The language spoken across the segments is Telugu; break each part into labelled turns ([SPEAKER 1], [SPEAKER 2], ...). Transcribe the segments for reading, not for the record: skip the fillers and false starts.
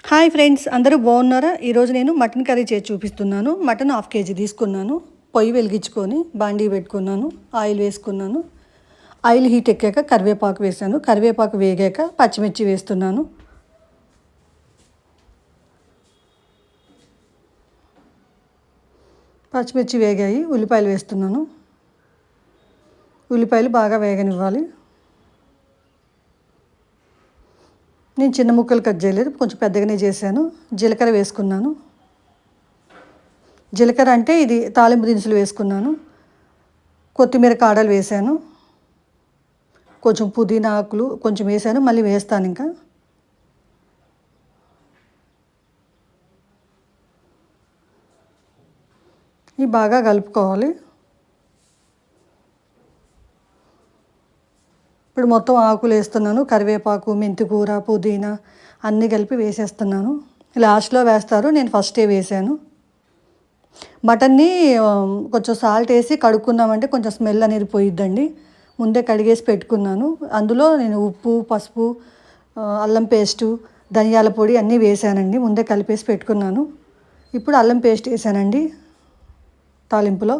[SPEAKER 1] హాయ్ ఫ్రెండ్స్, అందరూ బాగున్నారా? ఈరోజు నేను మటన్ కర్రీ చేసి చూపిస్తున్నాను. మటన్ హాఫ్ కేజీ తీసుకున్నాను. పొయ్యి వెలిగించుకొని బాండీ పెట్టుకున్నాను. ఆయిల్ వేసుకున్నాను. ఆయిల్ హీట్ ఎక్కాక కరివేపాకు వేసాను. కరివేపాకు వేగాక పచ్చిమిర్చి వేస్తున్నాను. పచ్చిమిర్చి వేగాయి. ఉల్లిపాయలు వేస్తున్నాను. ఉల్లిపాయలు బాగా వేగనివ్వాలి. నేను చిన్న ముక్కలు కట్ చేయలేదు, కొంచెం పెద్దగానే చేశాను. జీలకర్ర వేసుకున్నాను. జీలకర్ర అంటే ఇది తాలింపు దినుసులు వేసుకున్నాను. కొత్తిమీర కాడలు వేసాను. కొంచెం పుదీనా ఆకులు కొంచెం వేసాను, మళ్ళీ వేస్తాను ఇంకా. ఇవి బాగా కలుపుకోవాలి. ఇప్పుడు మొత్తం ఆకులు వేస్తున్నాను. కరివేపాకు, మెంతికూర, పుదీనా అన్నీ కలిపి వేసేస్తున్నాను. లాస్ట్లో వేస్తారు, నేను ఫస్టే వేసాను. మటన్ని కొంచెం సాల్ట్ వేసి కడుక్కున్నామంటే కొంచెం స్మెల్ అనేది పోయిద్దండి. ముందే కడిగేసి పెట్టుకున్నాను. అందులో నేను ఉప్పు, పసుపు, అల్లం పేస్టు, ధనియాల పొడి అన్నీ వేసానండి. ముందే కలిపేసి పెట్టుకున్నాను. ఇప్పుడు అల్లం పేస్ట్ వేసానండి తాలింపులో.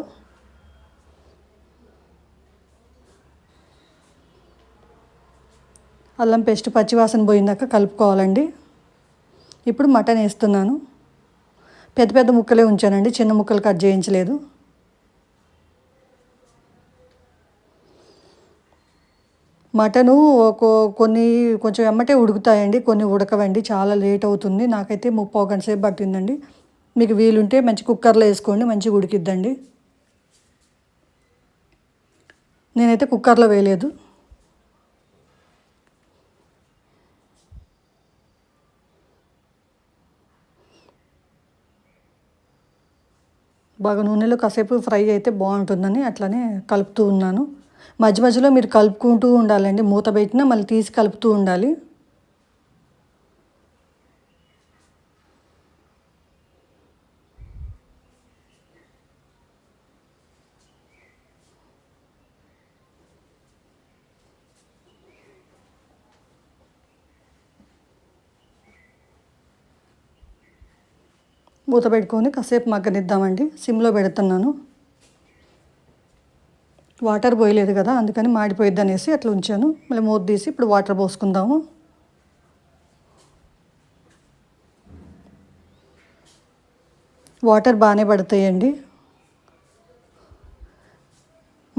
[SPEAKER 1] అల్లం పేస్ట్ పచ్చివాసన పోయిందాక కలుపుకోవాలండి. ఇప్పుడు మటన్ వేస్తున్నాను. పెద్ద పెద్ద ముక్కలే ఉంచానండి, చిన్న ముక్కలు కట్ చేయించలేదు. మటను కొన్ని కొంచెం ఎమ్మటే ఉడుకుతాయండి, కొన్ని ఉడకవండి, చాలా లేట్ అవుతుంది. నాకైతే 30 గంట సేపు పట్టిందండి. మీకు వీలుంటే మంచి కుక్కర్లో వేసుకోండి, మంచిగా ఉడికిద్దండి. నేనైతే కుక్కర్లో వేయలేదు. బాగా నూనెలో కాసేపు ఫ్రై అయితే బాగుంటుందని అట్లనే కలుపుతూ ఉన్నాను. మధ్య మధ్యలో మీరు కలుపుకుంటూ ఉండాలండి. మూత పెట్టినా మళ్ళీ తీసి కలుపుతూ ఉండాలి. మూత పెట్టుకొని కాసేపు మగ్గనిద్దామండి. సిమ్లో పెడుతున్నాను. వాటర్ పోయలేదు కదా, అందుకని మాడిపోయిద్ది అనేసి అట్లా ఉంచాను. మళ్ళీ మూత తీసి ఇప్పుడు వాటర్ పోసుకుందాము. వాటర్ బాగానే పడతాయండి.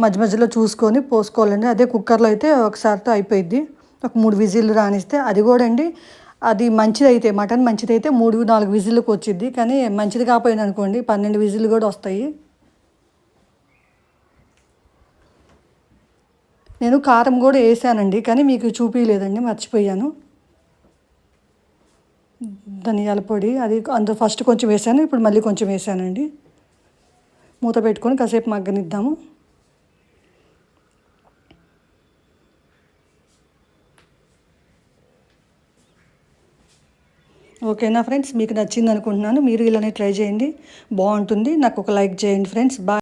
[SPEAKER 1] మధ్య మధ్యలో చూసుకొని పోసుకోవాలండి. అదే కుక్కర్లో అయితే ఒకసారితో అయిపోయిద్ది. ఒక 3 విజిల్లు రానిస్తే, అది కూడా అండి, అది మంచిదైతే మటన్ మంచిదైతే 3-4 విజిల్లకు వచ్చిద్ది. కానీ మంచిది కాకపోయింది అనుకోండి 12 విజిల్లు కూడా వస్తాయి. నేను కారం కూడా వేసానండి, కానీ మీకు చూపించలేదండి, మర్చిపోయాను. ధనియాల పొడి అది అందులో ఫస్ట్ కొంచెం వేసాను, ఇప్పుడు మళ్ళీ కొంచెం వేసానండి. మూత పెట్టుకొని కాసేపు మగ్గనిద్దాము. ఓకేనా ఫ్రెండ్స్, మీకు నచ్చింది అనుకుంటున్నాను. మీరు ఇలానే ట్రై చేయండి, బాగుంటుంది. నాకు ఒక లైక్ చేయండి ఫ్రెండ్స్. బాయ్.